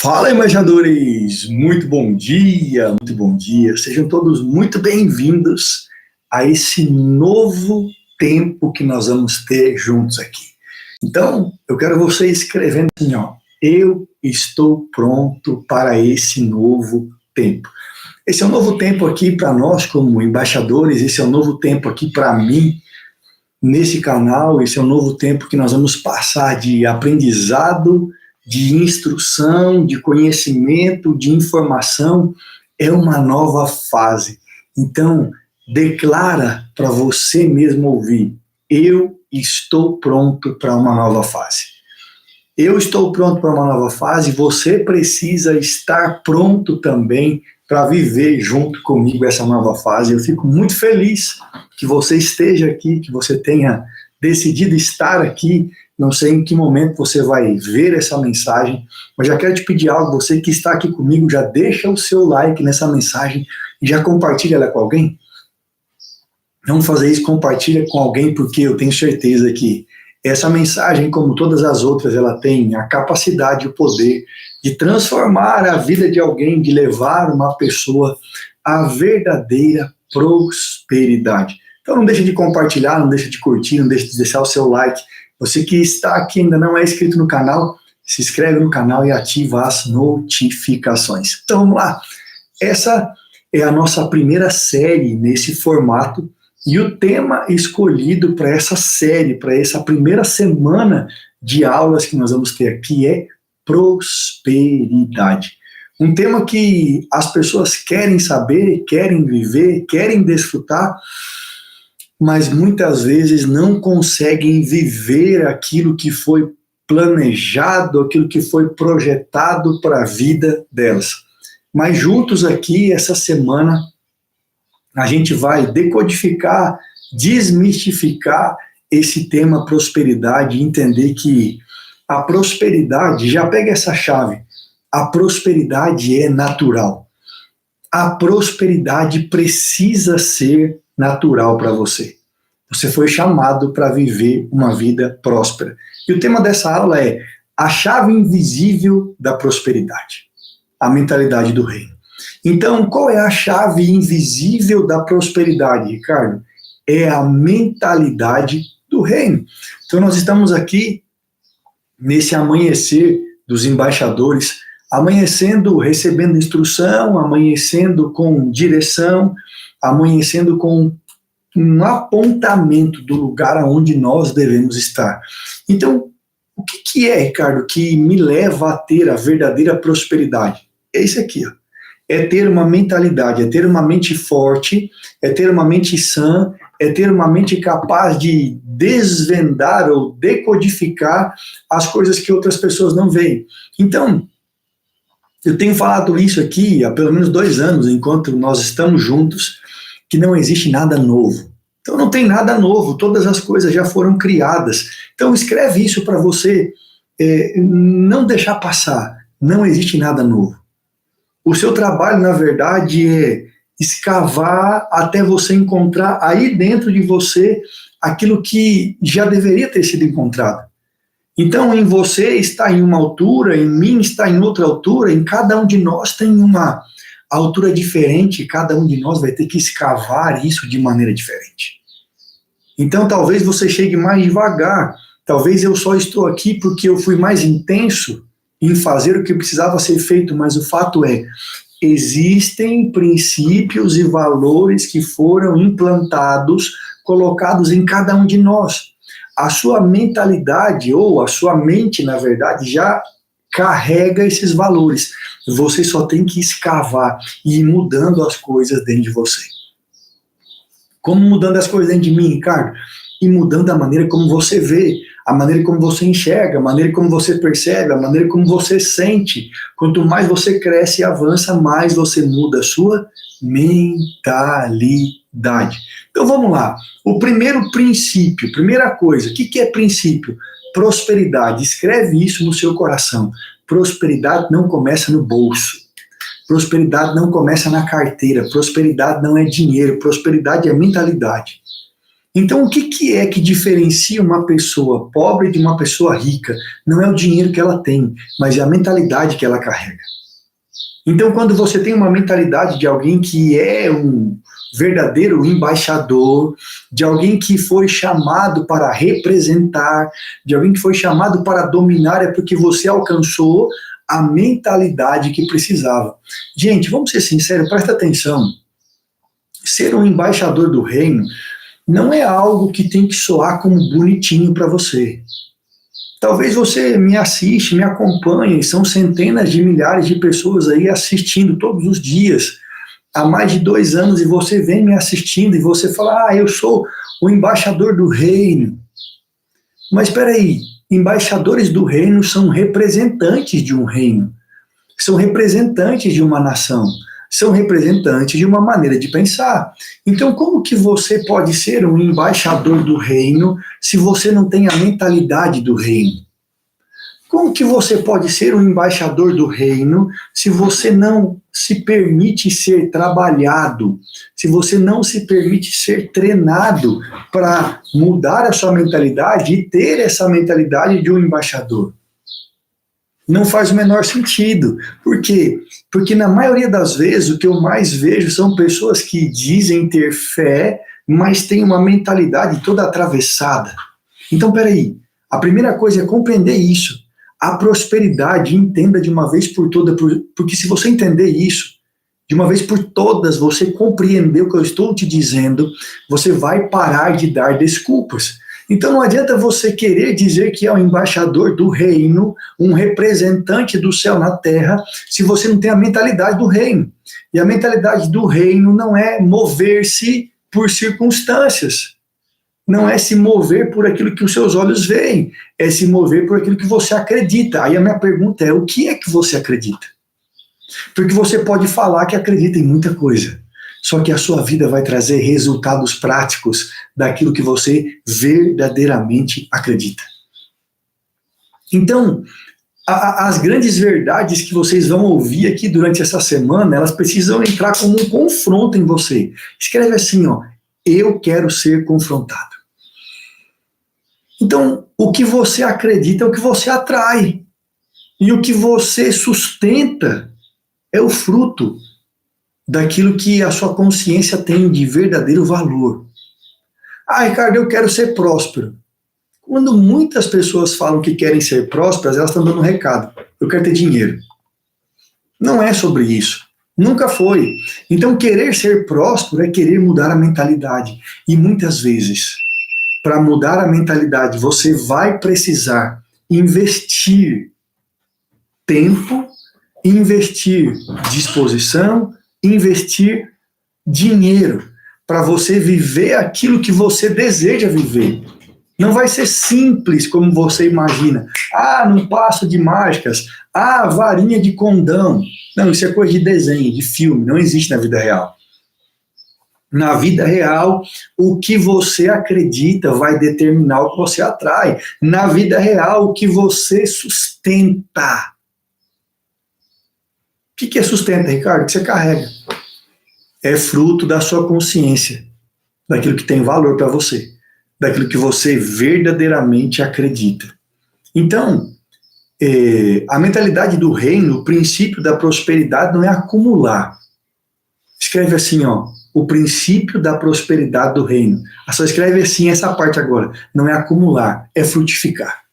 Fala, embaixadores! Muito bom dia, muito bom dia. Sejam todos muito bem-vindos a esse novo tempo que nós vamos ter juntos aqui. Então, eu quero você escrevendo assim, ó, eu estou pronto para esse novo tempo. Esse é um novo tempo aqui para nós como embaixadores, esse é um novo tempo aqui para mim nesse canal, esse é um novo tempo que nós vamos passar de aprendizado, de instrução, de conhecimento, de informação. É uma nova fase. Então, declara para você mesmo ouvir: eu estou pronto para uma nova fase. Eu estou pronto para uma nova fase, você precisa estar pronto também para viver junto comigo essa nova fase. Eu fico muito feliz que você esteja aqui, que você tenha decidido estar aqui. Não sei em que momento você vai ver essa mensagem, mas já quero te pedir algo. Você que está aqui comigo, já deixa o seu like nessa mensagem e já compartilha ela com alguém. Vamos fazer isso, compartilha com alguém, porque eu tenho certeza que essa mensagem, como todas as outras, ela tem a capacidade e o poder de transformar a vida de alguém, de levar uma pessoa à verdadeira prosperidade. Então não deixe de compartilhar, não deixe de curtir, não deixe de deixar o seu like. Você que está aqui ainda não é inscrito no canal, se inscreve no canal e ativa as notificações. Então vamos lá. Essa é a nossa primeira série nesse formato e o tema escolhido para essa série, para essa primeira semana de aulas que nós vamos ter aqui é prosperidade. Um tema que as pessoas querem saber, querem viver, querem desfrutar, mas muitas vezes não conseguem viver aquilo que foi planejado, aquilo que foi projetado para a vida delas. Mas juntos aqui, essa semana, a gente vai decodificar, desmistificar esse tema prosperidade e entender que a prosperidade, já pega essa chave, a prosperidade é natural. A prosperidade precisa ser natural para você. Você foi chamado para viver uma vida próspera. E o tema dessa aula é a chave invisível da prosperidade, a mentalidade do reino. Então, qual é a chave invisível da prosperidade, Ricardo? É a mentalidade do reino. Então, nós estamos aqui nesse amanhecer dos embaixadores, amanhecendo, recebendo instrução, amanhecendo com direção, amanhecendo com um apontamento do lugar aonde nós devemos estar. Então, o que é, Ricardo, que me leva a ter a verdadeira prosperidade? É isso aqui, ó. É ter uma mentalidade, é ter uma mente forte, é ter uma mente sã, é ter uma mente capaz de desvendar ou decodificar as coisas que outras pessoas não veem. Então, eu tenho falado isso aqui há pelo menos 2 anos, enquanto nós estamos juntos, que não existe nada novo. Então não tem nada novo, todas as coisas já foram criadas. Então escreve isso para você não deixar passar, não existe nada novo. O seu trabalho, na verdade, é escavar até você encontrar aí dentro de você aquilo que já deveria ter sido encontrado. Então, em você está em uma altura, em mim está em outra altura, em cada um de nós tem uma altura diferente, cada um de nós vai ter que escavar isso de maneira diferente. Então, talvez você chegue mais devagar, talvez eu só estou aqui porque eu fui mais intenso em fazer o que precisava ser feito, mas o fato é, existem princípios e valores que foram implantados, colocados em cada um de nós. A sua mentalidade, ou a sua mente, na verdade, já carrega esses valores. Você só tem que escavar e ir mudando as coisas dentro de você. Como mudando as coisas dentro de mim, Ricardo? E mudando a maneira como você vê, a maneira como você enxerga, a maneira como você percebe, a maneira como você sente. Quanto mais você cresce e avança, mais você muda a sua mentalidade. Então vamos lá. O primeiro princípio, primeira coisa, o que é princípio? Prosperidade. Escreve isso no seu coração. Prosperidade não começa no bolso. Prosperidade não começa na carteira. Prosperidade não é dinheiro. Prosperidade é mentalidade. Então, o que é que diferencia uma pessoa pobre de uma pessoa rica? Não é o dinheiro que ela tem, mas é a mentalidade que ela carrega. Então, quando você tem uma mentalidade de alguém que é um verdadeiro embaixador, de alguém que foi chamado para representar, de alguém que foi chamado para dominar, é porque você alcançou a mentalidade que precisava. Gente, vamos ser sinceros, presta atenção. Ser um embaixador do reino não é algo que tem que soar como bonitinho para você. Talvez você me assiste, me acompanhe, são centenas de milhares de pessoas aí assistindo todos os dias, há mais de 2 anos, e você vem me assistindo e você fala, eu sou o embaixador do reino. Mas espera aí, embaixadores do reino são representantes de um reino, são representantes de uma nação, são representantes de uma maneira de pensar. Então, como que você pode ser um embaixador do reino se você não tem a mentalidade do reino? Como que você pode ser um embaixador do reino se você não se permite ser trabalhado, se você não se permite ser treinado para mudar a sua mentalidade e ter essa mentalidade de um embaixador? Não faz o menor sentido. Por quê? Porque na maioria das vezes o que eu mais vejo são pessoas que dizem ter fé, mas têm uma mentalidade toda atravessada. Então, peraí, a primeira coisa é compreender isso. A prosperidade, entenda de uma vez por todas, porque se você entender isso, de uma vez por todas, você compreender o que eu estou te dizendo, você vai parar de dar desculpas. Então não adianta você querer dizer que é um embaixador do reino, um representante do céu na terra, se você não tem a mentalidade do reino. E a mentalidade do reino não é mover-se por circunstâncias. Não é se mover por aquilo que os seus olhos veem, é se mover por aquilo que você acredita. Aí a minha pergunta é, o que é que você acredita? Porque você pode falar que acredita em muita coisa, só que a sua vida vai trazer resultados práticos daquilo que você verdadeiramente acredita. Então, as grandes verdades que vocês vão ouvir aqui durante essa semana, elas precisam entrar como um confronto em você. Escreve assim, eu quero ser confrontado. Então, o que você acredita é o que você atrai. E o que você sustenta é o fruto daquilo que a sua consciência tem de verdadeiro valor. Ricardo, eu quero ser próspero. Quando muitas pessoas falam que querem ser prósperas, elas estão dando um recado. Eu quero ter dinheiro. Não é sobre isso. Nunca foi. Então, querer ser próspero é querer mudar a mentalidade. E muitas vezes, para mudar a mentalidade, você vai precisar investir tempo, investir disposição, investir dinheiro para você viver aquilo que você deseja viver. Não vai ser simples como você imagina. Num passo de mágicas. Varinha de condão. Não, isso é coisa de desenho, de filme. Não existe na vida real. Na vida real, o que você acredita vai determinar o que você atrai. Na vida real, o que você sustenta. O que é sustenta, Ricardo? O que você carrega. É fruto da sua consciência, daquilo que tem valor para você, daquilo que você verdadeiramente acredita. Então, a mentalidade do reino, o princípio da prosperidade não é acumular. Escreve assim, o princípio da prosperidade do reino. Só escreve assim essa parte agora. Não é acumular, é frutificar.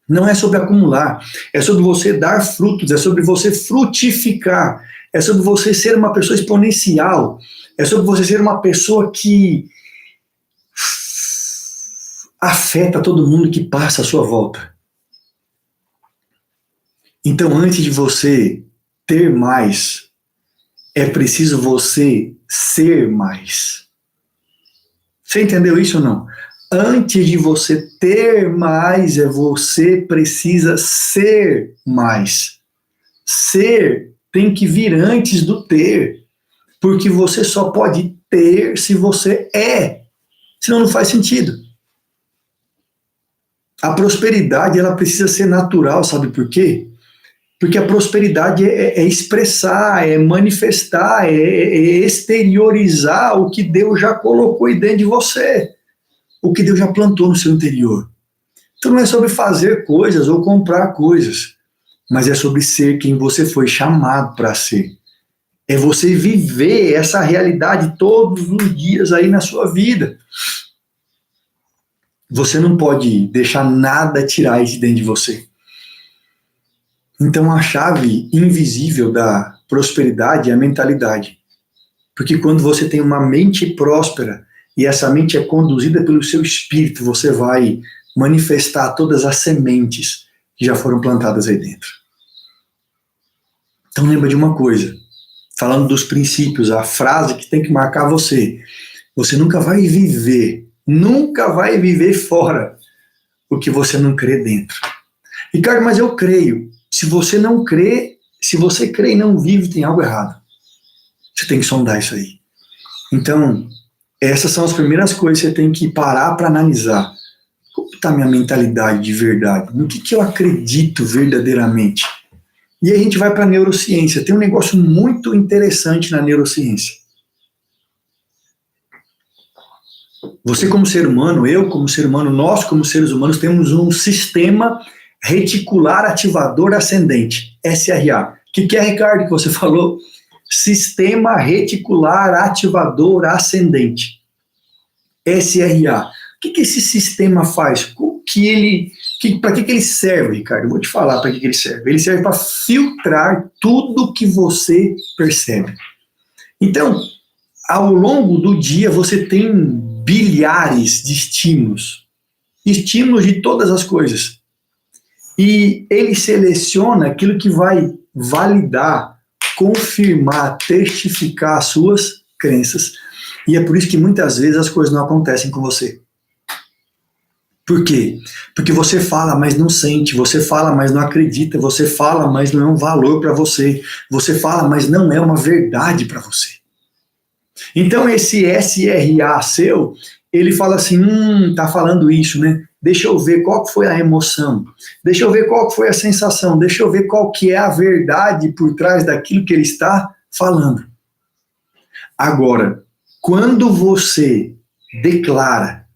Não é sobre acumular, é sobre você dar frutos, é sobre você frutificar, é sobre você ser uma pessoa exponencial, é sobre você ser uma pessoa que afeta todo mundo que passa à sua volta. Então, antes de você ter mais, é preciso você ser mais. Você entendeu isso ou não? Antes de você ter mais, você precisa ser mais. Ser tem que vir antes do ter, porque você só pode ter se você é. Senão não faz sentido. A prosperidade, ela precisa ser natural, sabe por quê? Porque a prosperidade é expressar, é manifestar, é exteriorizar o que Deus já colocou aí dentro de você, o que Deus já plantou no seu interior. Então não é sobre fazer coisas ou comprar coisas, mas é sobre ser quem você foi chamado para ser. É você viver essa realidade todos os dias aí na sua vida. Você não pode deixar nada tirar isso de dentro de você. Então a chave invisível da prosperidade é a mentalidade. Porque quando você tem uma mente próspera e essa mente é conduzida pelo seu espírito, você vai manifestar todas as sementes que já foram plantadas aí dentro. Então lembra de uma coisa, falando dos princípios, a frase que tem que marcar você. Você nunca vai viver fora o que você não crê dentro. Ricardo, mas eu creio. Se você não crê, se você crê e não vive, tem algo errado. Você tem que sondar isso aí. Então, essas são as primeiras coisas que você tem que parar para analisar. Como está a minha mentalidade de verdade? No que eu acredito verdadeiramente? E aí a gente vai para a neurociência. Tem um negócio muito interessante na neurociência. Você como ser humano, eu como ser humano, nós como seres humanos temos um sistema reticular ativador ascendente, SRA. O que é, Ricardo, que você falou? Sistema reticular ativador ascendente, SRA. O que esse sistema faz? Para que ele serve, Ricardo? Eu vou te falar para que ele serve. Ele serve para filtrar tudo que você percebe. Então, ao longo do dia, você tem bilhares de estímulos de todas as coisas. E ele seleciona aquilo que vai validar, confirmar, testificar as suas crenças. E é por isso que muitas vezes as coisas não acontecem com você. Por quê? Porque você fala, mas não sente, você fala, mas não acredita, você fala, mas não é um valor para você, você fala, mas não é uma verdade para você. Então esse SRA seu, ele fala assim, tá falando isso, né? Deixa eu ver qual foi a emoção, deixa eu ver qual foi a sensação, deixa eu ver qual que é a verdade por trás daquilo que ele está falando. Agora, quando você declara,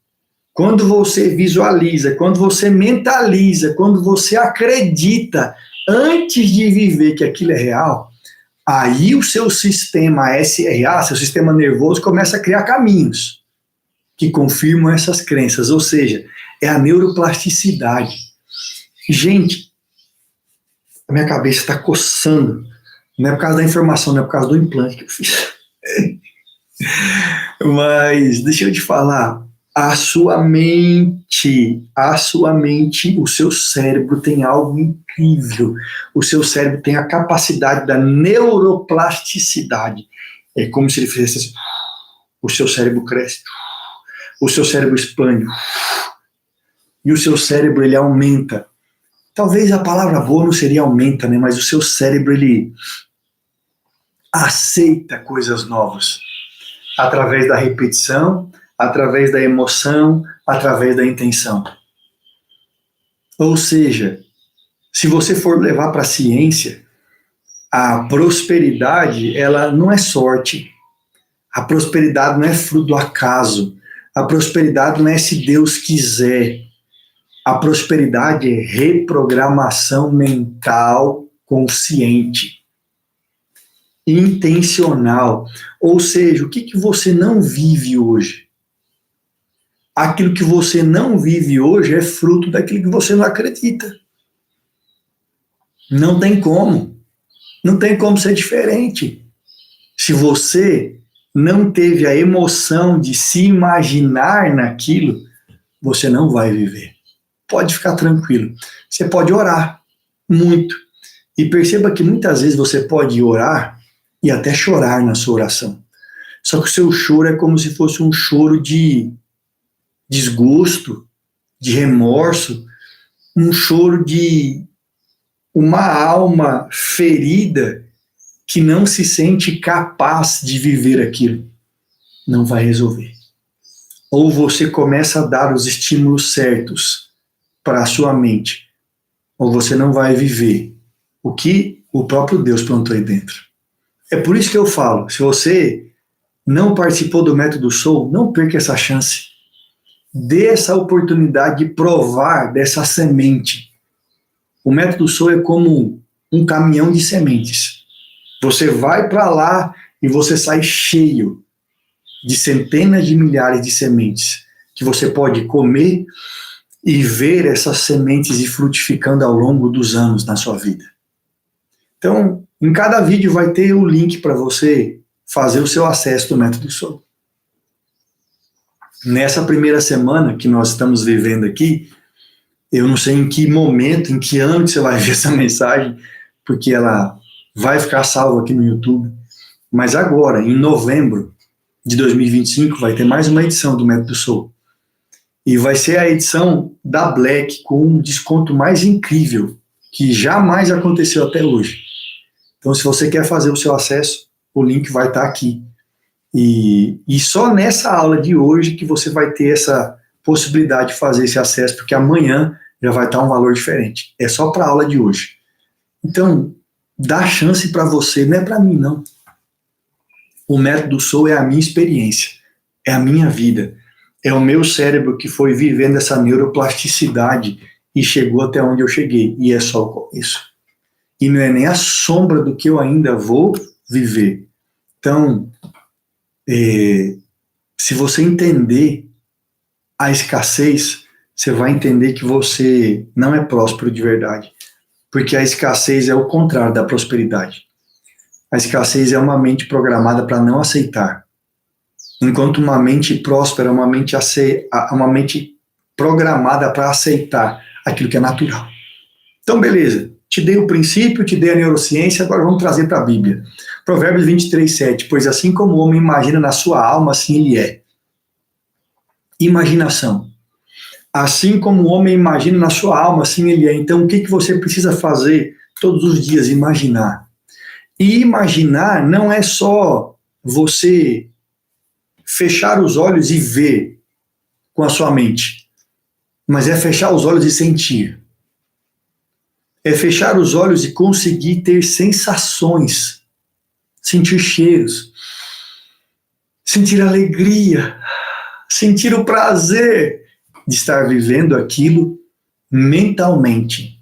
quando você visualiza, quando você mentaliza, quando você acredita antes de viver que aquilo é real, aí o seu sistema SRA, seu sistema nervoso, começa a criar caminhos que confirmam essas crenças, ou seja, é a neuroplasticidade. Gente, a minha cabeça está coçando, não é por causa da informação, não é por causa do implante que eu fiz. Mas deixa eu te falar, a sua mente, o seu cérebro tem algo incrível. O seu cérebro tem a capacidade da neuroplasticidade. É como se ele fizesse assim, o seu cérebro cresce, o seu cérebro expande, e o seu cérebro ele aumenta. Talvez a palavra boa não seria aumenta, né? Mas o seu cérebro ele aceita coisas novas através da repetição, através da emoção, através da intenção. Ou seja, se você for levar para a ciência, a prosperidade, ela não é sorte. A prosperidade não é fruto do acaso. A prosperidade não é se Deus quiser. A prosperidade é reprogramação mental consciente, intencional. Ou seja, o que você não vive hoje? Aquilo que você não vive hoje é fruto daquilo que você não acredita. Não tem como. Não tem como ser diferente. Se você não teve a emoção de se imaginar naquilo, você não vai viver. Pode ficar tranquilo. Você pode orar muito. E perceba que muitas vezes você pode orar e até chorar na sua oração. Só que o seu choro é como se fosse um choro de desgosto, de remorso, um choro de uma alma ferida que não se sente capaz de viver aquilo. Não vai resolver. Ou você começa a dar os estímulos certos para a sua mente, ou você não vai viver o que o próprio Deus plantou aí dentro. É por isso que eu falo, se você não participou do Método Soul, não perca essa chance. Dê essa oportunidade de provar dessa semente. O Método Soul é como um caminhão de sementes. Você vai para lá e você sai cheio de centenas de milhares de sementes que você pode comer e ver essas sementes ir frutificando ao longo dos anos na sua vida. Então, em cada vídeo vai ter o link para você fazer o seu acesso do Método Soul. Nessa primeira semana que nós estamos vivendo aqui, eu não sei em que momento, em que ano que você vai ver essa mensagem, porque ela vai ficar salva aqui no YouTube, mas agora, em novembro de 2025, vai ter mais uma edição do Método Soul. E vai ser a edição da Black, com um desconto mais incrível, que jamais aconteceu até hoje. Então, se você quer fazer o seu acesso, o link vai estar aqui. E só nessa aula de hoje que você vai ter essa possibilidade de fazer esse acesso, porque amanhã já vai estar um valor diferente. É só para a aula de hoje. Então, dá chance para você, não é para mim, não. O Método Soul é a minha experiência, é a minha vida, é o meu cérebro que foi vivendo essa neuroplasticidade e chegou até onde eu cheguei, e é só isso. E não é nem a sombra do que eu ainda vou viver. Então, se você entender a escassez, você vai entender que você não é próspero de verdade, porque a escassez é o contrário da prosperidade. A escassez é uma mente programada para não aceitar, enquanto uma mente próspera é uma mente programada para aceitar aquilo que é natural. Então, beleza, te dei o princípio, te dei a neurociência, agora vamos trazer para a Bíblia. Provérbios 23:7, pois assim como o homem imagina na sua alma, assim ele é. Imaginação. Assim como o homem imagina na sua alma, assim ele é. Então, o que você precisa fazer todos os dias? Imaginar. E imaginar não é só você fechar os olhos e ver com a sua mente, mas é fechar os olhos e sentir. É fechar os olhos e conseguir ter sensações, sentir cheiros, sentir alegria, sentir o prazer de estar vivendo aquilo mentalmente,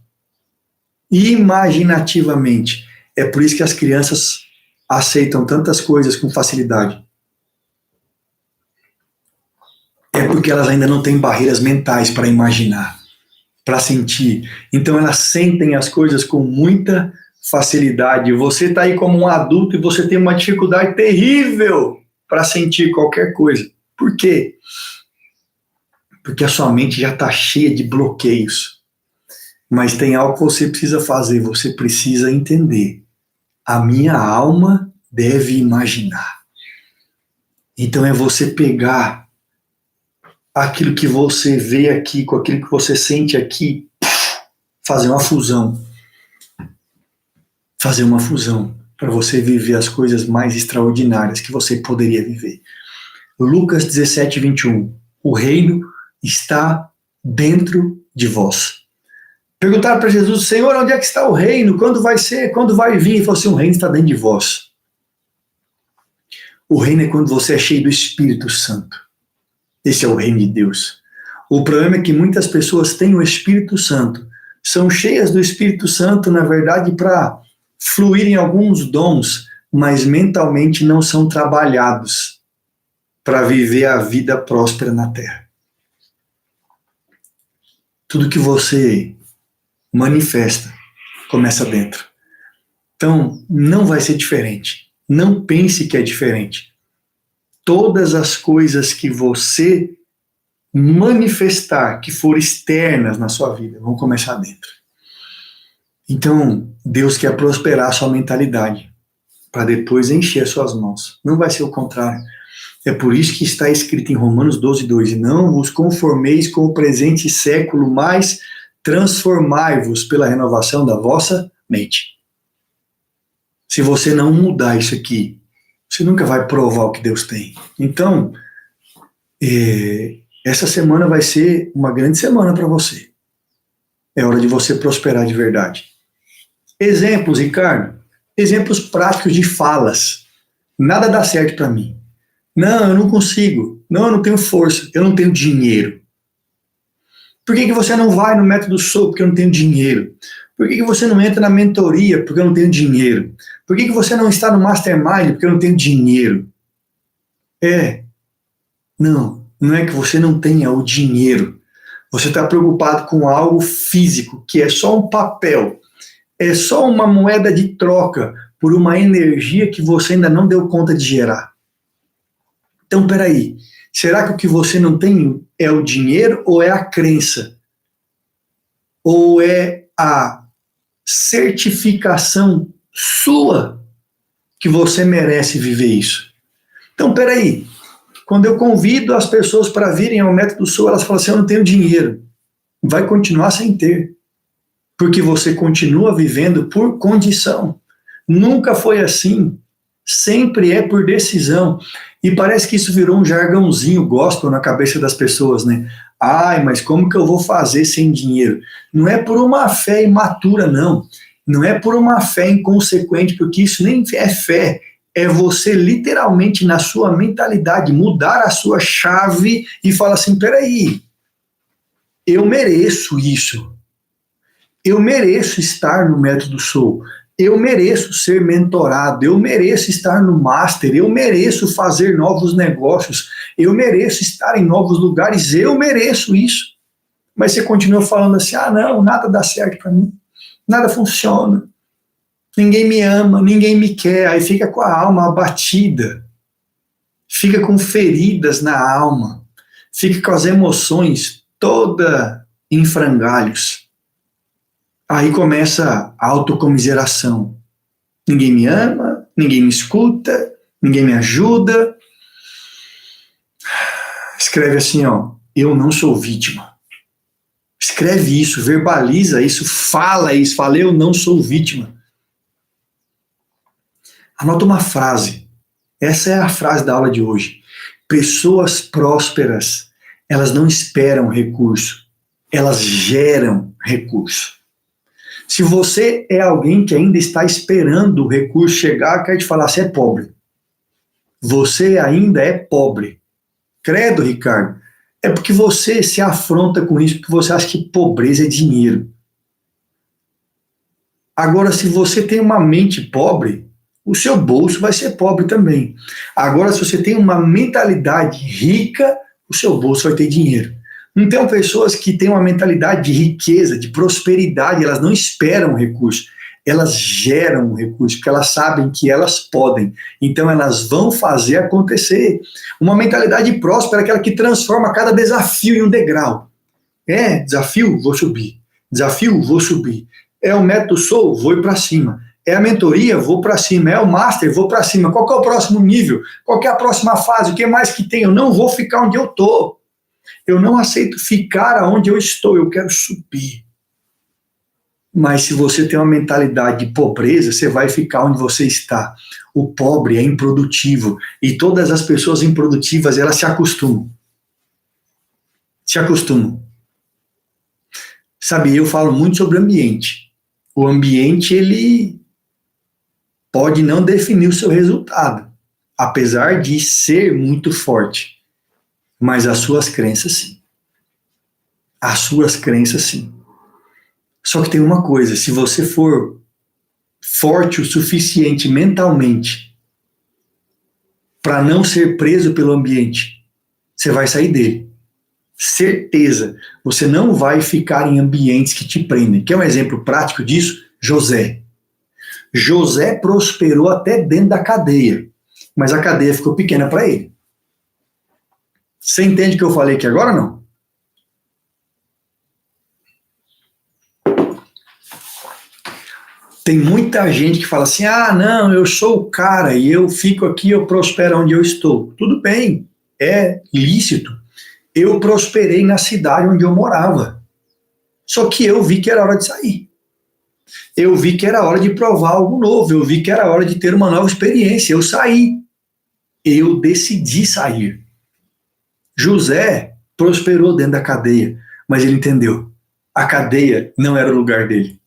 imaginativamente. É por isso que as crianças aceitam tantas coisas com facilidade. É porque elas ainda não têm barreiras mentais para imaginar, para sentir. Então elas sentem as coisas com muita facilidade. Você está aí como um adulto e você tem uma dificuldade terrível para sentir qualquer coisa. Por quê? Porque a sua mente já está cheia de bloqueios. Mas tem algo que você precisa fazer, você precisa entender. A minha alma deve imaginar. Então é você pegar aquilo que você vê aqui com aquilo que você sente aqui, fazer uma fusão. Fazer uma fusão para você viver as coisas mais extraordinárias que você poderia viver. Lucas 17:21. O reino está dentro de vós. Perguntaram para Jesus: Senhor, onde é que está o reino? Quando vai ser? Quando vai vir? Ele falou assim: o reino está dentro de vós. O reino é quando você é cheio do Espírito Santo. Esse é o reino de Deus. O problema é que muitas pessoas têm o Espírito Santo, são cheias do Espírito Santo, na verdade, para fluir em alguns dons, mas mentalmente não são trabalhados para viver a vida próspera na terra. Tudo que você manifesta começa dentro. Então, não vai ser diferente. Não pense que é diferente. Todas as coisas que você manifestar, que for externas na sua vida, vão começar dentro. Então, Deus quer prosperar a sua mentalidade, para depois encher as suas mãos. Não vai ser o contrário. É por isso que está escrito em Romanos 12:2, não vos conformeis com o presente século, mas transformai-vos pela renovação da vossa mente. Se você não mudar isso aqui, você nunca vai provar o que Deus tem. Então, essa semana vai ser uma grande semana para você. É hora de você prosperar de verdade. Exemplos, Ricardo. Exemplos práticos de falas. Nada dá certo para mim. Não, eu não consigo. Não, eu não tenho força. Eu não tenho dinheiro. Por que você não vai no método SOU? Porque eu não tenho dinheiro. Por que você não entra na mentoria? Porque eu não tenho dinheiro. Por que você não está no mastermind? Porque eu não tenho dinheiro. Não é que você não tenha o dinheiro. Você está preocupado com algo físico, que é só um papel. É só uma moeda de troca por uma energia que você ainda não deu conta de gerar. Então, peraí. Será que o que você não tem é o dinheiro ou é a crença? Ou é a certificação sua que você merece viver isso? Então, peraí. Quando eu convido as pessoas para virem ao método SOU, elas falam assim, eu não tenho dinheiro. Vai continuar sem ter. Porque você continua vivendo por condição. Nunca foi assim. Sempre é por decisão. E parece que isso virou um jargãozinho gospel na cabeça das pessoas, né? Ai, mas como que eu vou fazer sem dinheiro? Não é por uma fé imatura, não. Não é por uma fé inconsequente, porque isso nem é fé. É você literalmente, na sua mentalidade, mudar a sua chave e falar assim, peraí, eu mereço isso. Eu mereço estar no método SOU. Eu mereço ser mentorado, eu mereço estar no master, eu mereço fazer novos negócios, eu mereço estar em novos lugares, eu mereço isso. Mas você continua falando assim, não, nada dá certo para mim, nada funciona, ninguém me ama, ninguém me quer, aí fica com a alma abatida, fica com feridas na alma, fica com as emoções toda em frangalhos. Aí começa a autocomiseração. Ninguém me ama, ninguém me escuta, ninguém me ajuda. Escreve assim, eu não sou vítima. Escreve isso, verbaliza isso, fala, eu não sou vítima. Anota uma frase. Essa é a frase da aula de hoje. Pessoas prósperas, elas não esperam recurso, elas geram recurso. Se você é alguém que ainda está esperando o recurso chegar, quero te falar, você é pobre. Você ainda é pobre. Credo, Ricardo. É porque você se afronta com isso, porque você acha que pobreza é dinheiro. Agora, se você tem uma mente pobre, o seu bolso vai ser pobre também. Agora, se você tem uma mentalidade rica, o seu bolso vai ter dinheiro. Então, pessoas que têm uma mentalidade de riqueza, de prosperidade, elas não esperam recurso, elas geram recurso, porque elas sabem que elas podem. Então, elas vão fazer acontecer. Uma mentalidade próspera é aquela que transforma cada desafio em um degrau. Desafio, vou subir. Desafio, vou subir. É o método SOU, vou ir para cima. É a mentoria, vou para cima. É o master, vou para cima. Qual que é o próximo nível? Qual que é a próxima fase? O que mais que tem? Eu não vou ficar onde eu estou. Eu não aceito ficar onde eu estou, eu quero subir. Mas se você tem uma mentalidade de pobreza, você vai ficar onde você está. O pobre é improdutivo e todas as pessoas improdutivas, elas se acostumam. Se acostumam. Sabe, eu falo muito sobre ambiente. O ambiente, ele pode não definir o seu resultado, apesar de ser muito forte. Mas as suas crenças, sim. As suas crenças, sim. Só que tem uma coisa, se você for forte o suficiente mentalmente para não ser preso pelo ambiente, você vai sair dele. Certeza, você não vai ficar em ambientes que te prendem. Quer um exemplo prático disso? José. José prosperou até dentro da cadeia, mas a cadeia ficou pequena para ele. Você entende o que eu falei aqui agora ou não? Tem muita gente que fala assim, não, eu sou o cara e eu fico aqui, eu prospero onde eu estou. Tudo bem, é lícito. Eu prosperei na cidade onde eu morava. Só que eu vi que era hora de sair. Eu vi que era hora de provar algo novo. Eu vi que era hora de ter uma nova experiência. Eu saí. Eu decidi sair. José prosperou dentro da cadeia, mas ele entendeu. A cadeia não era o lugar dele.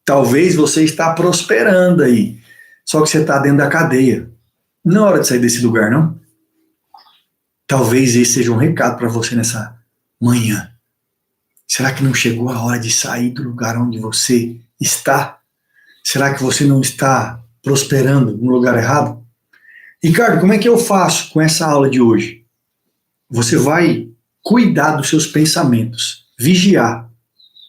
Talvez você está prosperando aí, só que você está dentro da cadeia. Não é hora de sair desse lugar, não? Talvez esse seja um recado para você nessa manhã. Será que não chegou a hora de sair do lugar onde você está? Será que você não está prosperando no lugar errado? Ricardo, como é que eu faço com essa aula de hoje? Você vai cuidar dos seus pensamentos, vigiar,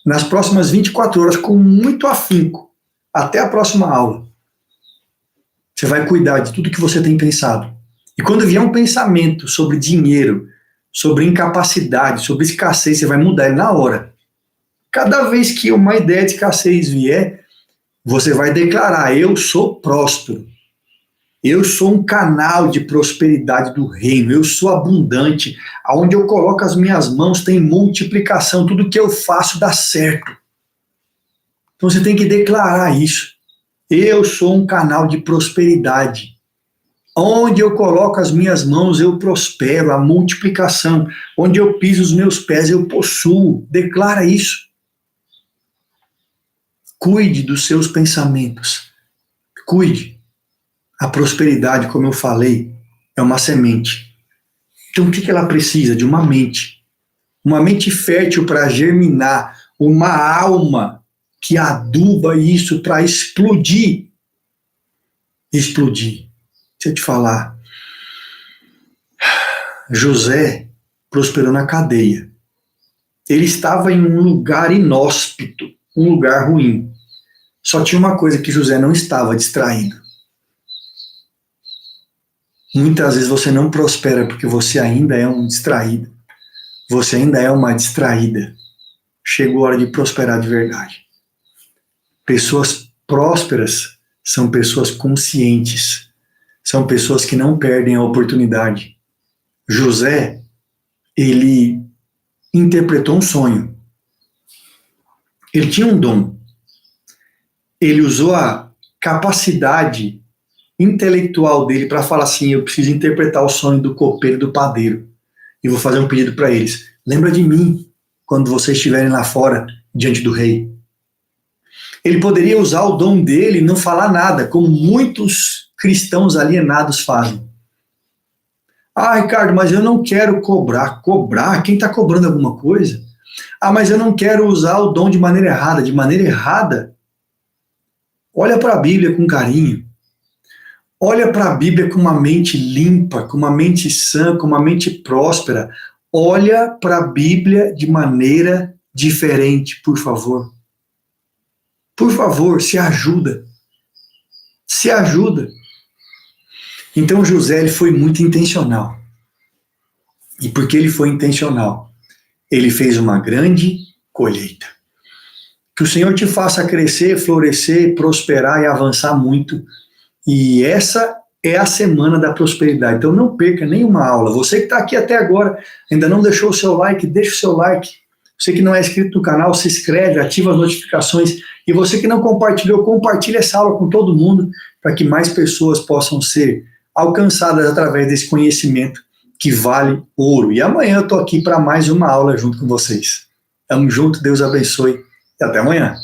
nas próximas 24 horas com muito afinco, até a próxima aula. Você vai cuidar de tudo que você tem pensado. E quando vier um pensamento sobre dinheiro, sobre incapacidade, sobre escassez, você vai mudar ele na hora. Cada vez que uma ideia de escassez vier, você vai declarar: eu sou próspero. Eu sou um canal de prosperidade do reino. Eu sou abundante. Aonde eu coloco as minhas mãos tem multiplicação. Tudo que eu faço dá certo. Então você tem que declarar isso. Eu sou um canal de prosperidade. Onde eu coloco as minhas mãos, eu prospero, a multiplicação. Onde eu piso os meus pés, eu possuo. Declara isso. Cuide dos seus pensamentos. Cuide. A prosperidade, como eu falei, é uma semente. Então o que ela precisa? De uma mente. Uma mente fértil para germinar. Uma alma que aduba isso para explodir. Explodir. Deixa eu te falar. José prosperou na cadeia. Ele estava em um lugar inóspito, um lugar ruim. Só tinha uma coisa que José não estava distraído. Muitas vezes você não prospera porque você ainda é um distraído. Você ainda é uma distraída. Chegou a hora de prosperar de verdade. Pessoas prósperas são pessoas conscientes. São pessoas que não perdem a oportunidade. José, ele interpretou um sonho. Ele tinha um dom. Ele usou a capacidade intelectual dele para falar assim: eu preciso interpretar o sonho do copeiro e do padeiro. E vou fazer um pedido para eles. Lembra de mim quando vocês estiverem lá fora diante do rei. Ele poderia usar o dom dele e não falar nada, como muitos cristãos alienados fazem. Ah, Ricardo, mas eu não quero cobrar. Cobrar? Quem está cobrando alguma coisa? Ah, mas eu não quero usar o dom de maneira errada. De maneira errada? Olha para a Bíblia com carinho. Olha para a Bíblia com uma mente limpa, com uma mente sã, com uma mente próspera. Olha para a Bíblia de maneira diferente, por favor. Por favor, se ajuda. Se ajuda. Então José, ele foi muito intencional. E porque ele foi intencional, ele fez uma grande colheita. Que o Senhor te faça crescer, florescer, prosperar e avançar muito. E essa é a semana da prosperidade. Então não perca nenhuma aula. Você que está aqui até agora, ainda não deixou o seu like, deixa o seu like. Você que não é inscrito no canal, se inscreve, ativa as notificações. E você que não compartilhou, compartilha essa aula com todo mundo, para que mais pessoas possam ser alcançadas através desse conhecimento que vale ouro. E amanhã eu estou aqui para mais uma aula junto com vocês. Tamo junto, Deus abençoe e até amanhã.